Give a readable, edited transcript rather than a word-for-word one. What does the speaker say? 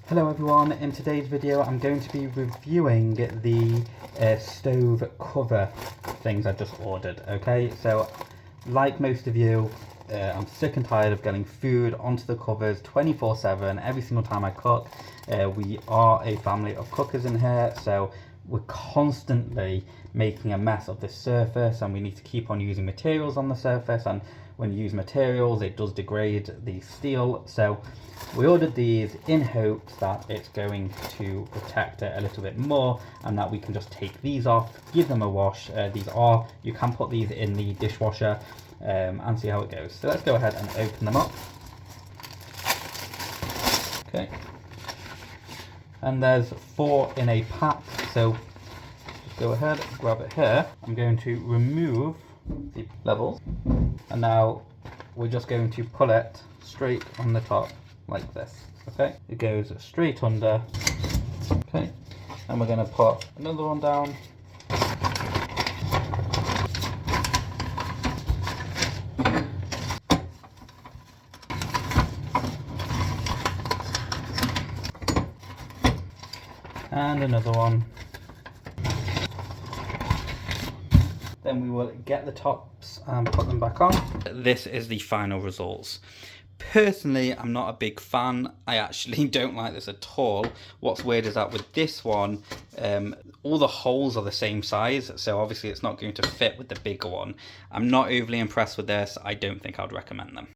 Hello everyone, in today's video I'm going to be reviewing the stove cover things I just ordered, okay? So, like most of you, I'm sick and tired of getting food onto the covers 24/7 every single time I cook. We are a family of cookers in here, so we're constantly making a mess of this surface and we need to keep on using materials on the surface, and when you use materials it does degrade the steel. So we ordered these in hopes that it's going to protect it a little bit more and that we can just take these off, give them a wash. You can put these in the dishwasher and see how it goes. So let's go ahead and open them up. Okay. And there's 4 in a pack, so just go ahead, grab it here. I'm going to remove the levels, and now we're just going to pull it straight on the top like this. Okay, it goes straight under. Okay, and we're going to put another one down. And another one. Then we will get the tops and put them back on. This is the final results. Personally, I'm not a big fan. I actually don't like this at all. What's weird is that with this one, all the holes are the same size, so obviously it's not going to fit with the bigger one. I'm not overly impressed with this. I don't think I'd recommend them.